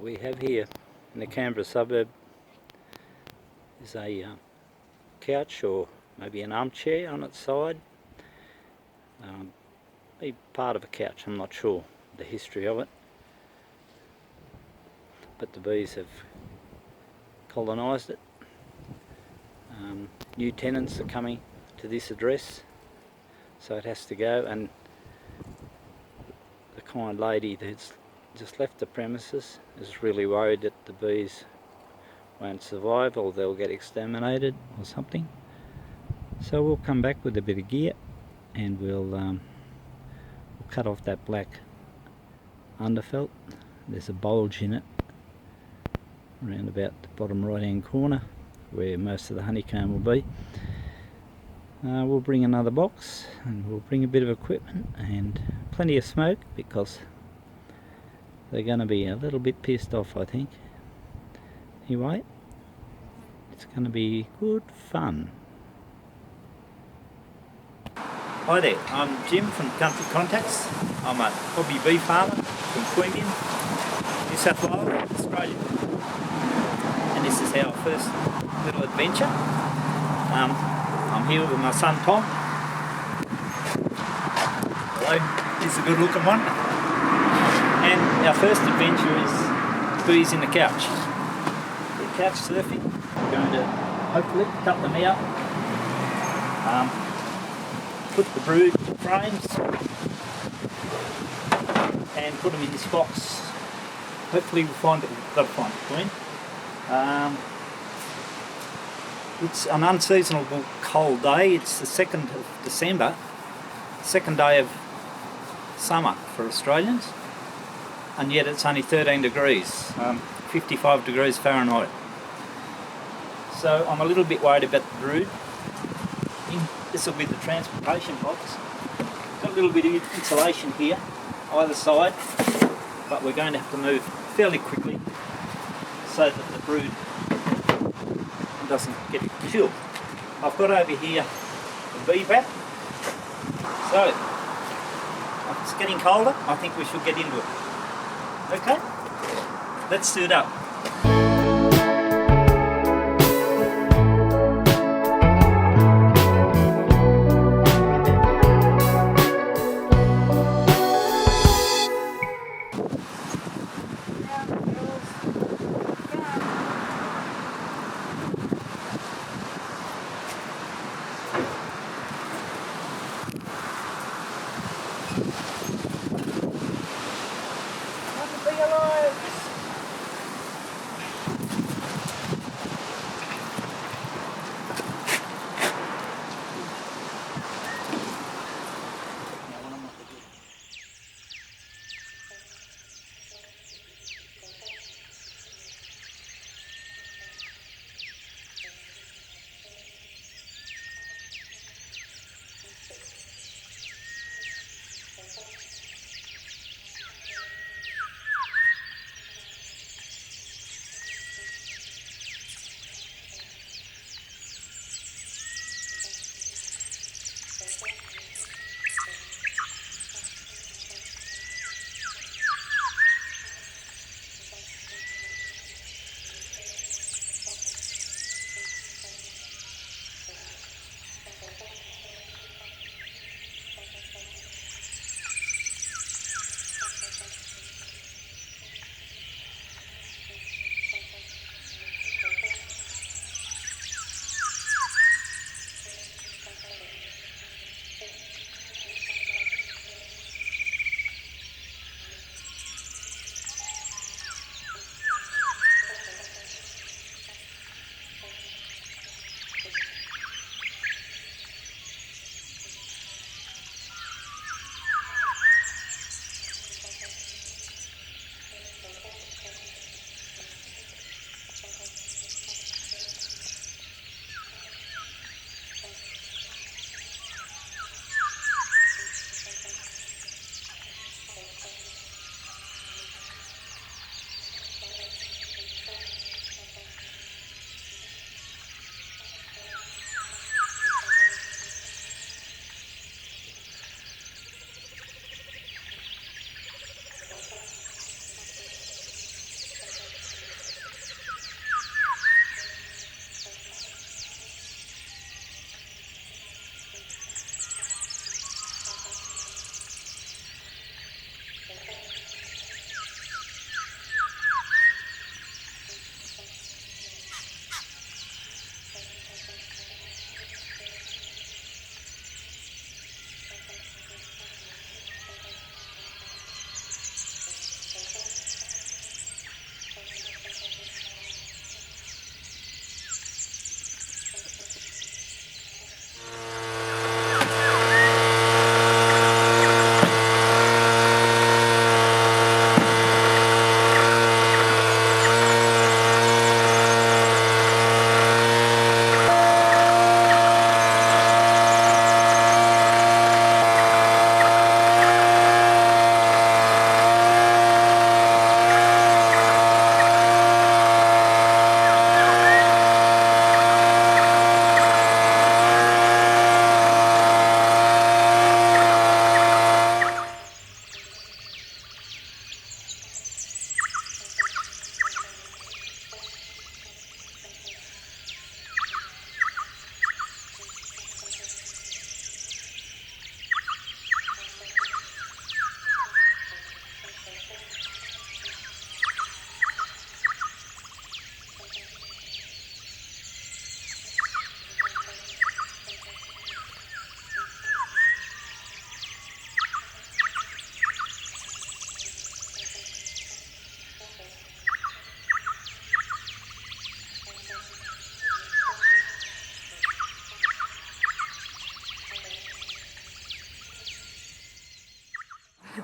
what we have here in the Canberra suburb is a couch, or maybe an armchair on its side. Maybe part of a couch, I'm not sure the history of it. But the bees have colonised it. New tenants are coming to this address, so it has to go, and the kind lady that's just left the premises is really worried that the bees won't survive, or they'll get exterminated or something. So we'll come back with a bit of gear and we'll cut off that black underfelt. There's a bulge in it around about the bottom right hand corner where most of the honeycomb will be. We'll bring another box and we'll bring a bit of equipment and plenty of smoke, because they're going to be a little bit pissed off, I think. Anyway, it's going to be good fun. Hi there, I'm Jim from Country Contacts. I'm a hobby bee farmer from Queanbeyan, New South Wales, Australia. And this is our first little adventure. I'm here with my son Tom. Hello, he's a good looking one. And our first adventure is bees in the couch. We're couch surfing. We're going to hopefully cut them out, put the brood frames and put them in this box. Hopefully we'll find it. We've got to find the queen. It's an unseasonable cold day. It's the 2nd of December, second day of summer for Australians, and yet it's only 13 degrees, 55 degrees Fahrenheit. So I'm a little bit worried about the brood. This will be the transportation box. Got a little bit of insulation here, either side, but we're going to have to move fairly quickly so that the brood doesn't get chilled. I've got over here the bee bat. So, it's getting colder. I think we should get into it. Okay? Let's suit up.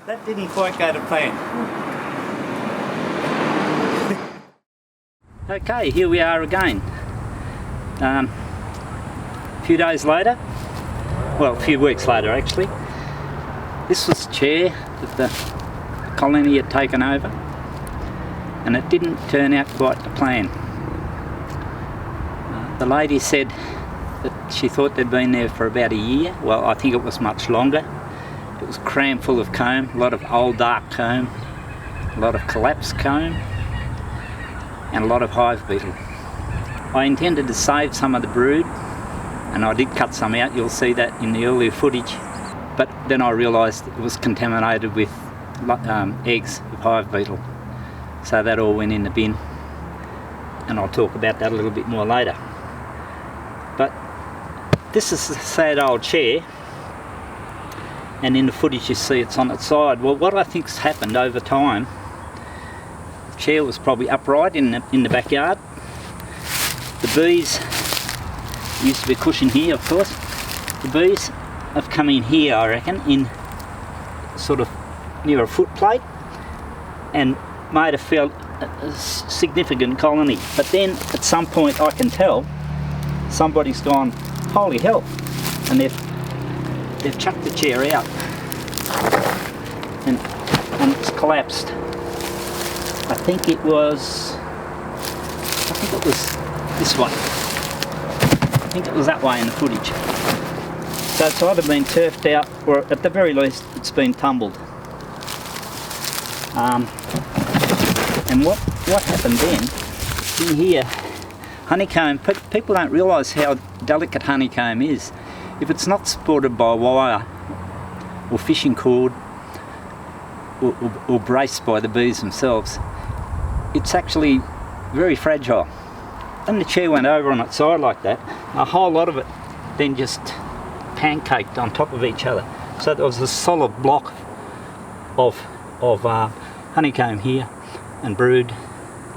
That didn't quite go to plan. Okay, here we are again. A few days later, well, a few weeks later actually. This was the chair that the colony had taken over, and it didn't turn out quite to plan. The lady said that she thought they'd been there for about a year. Well, I think it was much longer. It was crammed full of comb, a lot of old dark comb, a lot of collapsed comb, and a lot of hive beetle. I intended to save some of the brood, and I did cut some out. You'll see that in the earlier footage. But then I realised it was contaminated with eggs of hive beetle. So that all went in the bin, and I'll talk about that a little bit more later. But this is a sad old chair, and in the footage you see it's on its side. Well, what I think's happened over time, the chair was probably upright in the backyard. The bees used to be cushion here, of course. The bees have come in here, I reckon, in sort of near a foot plate, and made a fairly significant colony. But then at some point I can tell somebody's gone, holy hell, and they've chucked the chair out, and it's collapsed. I think it was this way. I think it was that way in the footage. So it's either been turfed out, or at the very least it's been tumbled. And what happened then, in here, honeycomb, people don't realise how delicate honeycomb is. If it's not supported by wire or fishing cord or braced by the bees themselves, it's actually very fragile. When the chair went over on its side like that, a whole lot of it then just pancaked on top of each other. So there was a solid block of honeycomb here, and brood,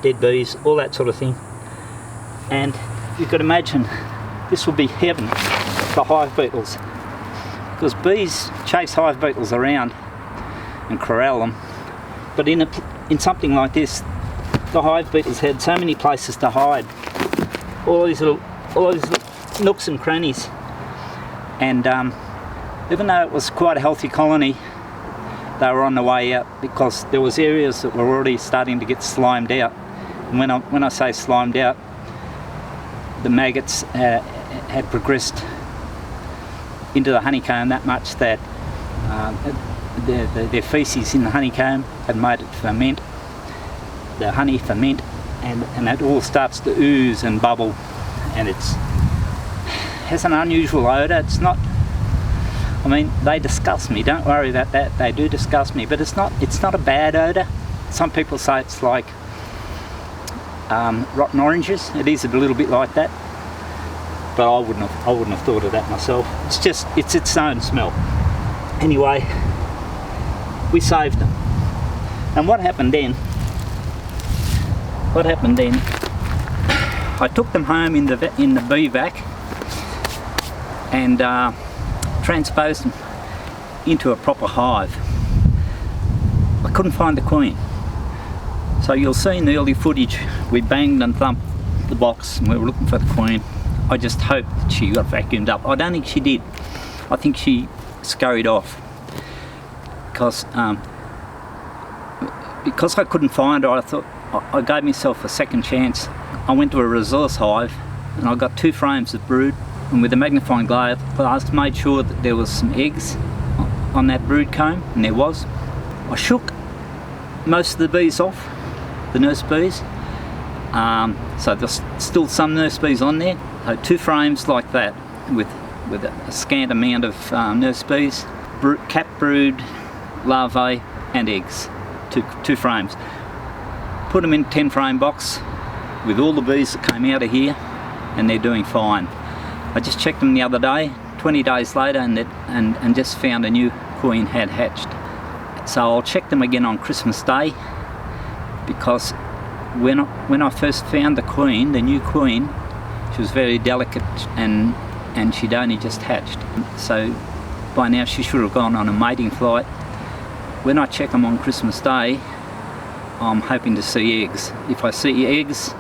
dead bees, all that sort of thing. And you could imagine this would be heaven for hive beetles, because bees chase hive beetles around and corral them. But in something like this, the hive beetles had so many places to hide, all these little nooks and crannies. And even though it was quite a healthy colony, they were on the way out, because there was areas that were already starting to get slimed out. And when I say slimed out, the maggots had progressed into the honeycomb that much that their feces in the honeycomb had made it ferment, the honey ferment, and it all starts to ooze and bubble, and it has an unusual odour. It's not, I mean, they disgust me, don't worry about that, they do disgust me, but it's not a bad odour. Some people say it's like rotten oranges. It is a little bit like that, but I wouldn't have thought of that myself. It's its own smell. Anyway, we saved them. And what happened then, I took them home in the bee vac and transposed them into a proper hive. I couldn't find the queen. So you'll see in the early footage, we banged and thumped the box and we were looking for the queen. I just hoped that she got vacuumed up. I don't think she did. I think she scurried off. Because I couldn't find her, I thought I gave myself a second chance. I went to a resource hive and I got 2 frames of brood, and with a magnifying glass made sure that there was some eggs on that brood comb, and there was. I shook most of the bees off, the nurse bees, so there's still some nurse bees on there. So 2 frames like that with a scant amount of nurse bees, cap brood, larvae and eggs, 2 frames. Put them in a 10 frame box with all the bees that came out of here, and they're doing fine. I just checked them the other day, 20 days later, and just found a new queen had hatched. So I'll check them again on Christmas Day, because when I first found the queen, the new queen, she was very delicate and she'd only just hatched. So by now she should have gone on a mating flight, when I check them on Christmas Day, I'm hoping to see eggs. If I see eggs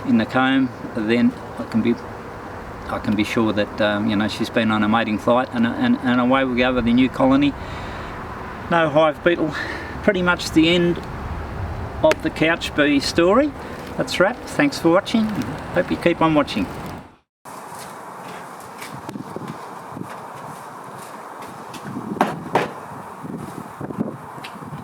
in the comb, then I can be sure that you know, she's been on a mating flight, and away we go with the new colony. No hive beetle. Pretty much the end of the couch bee story. That's a wrap. Thanks for watching. Hope you keep on watching.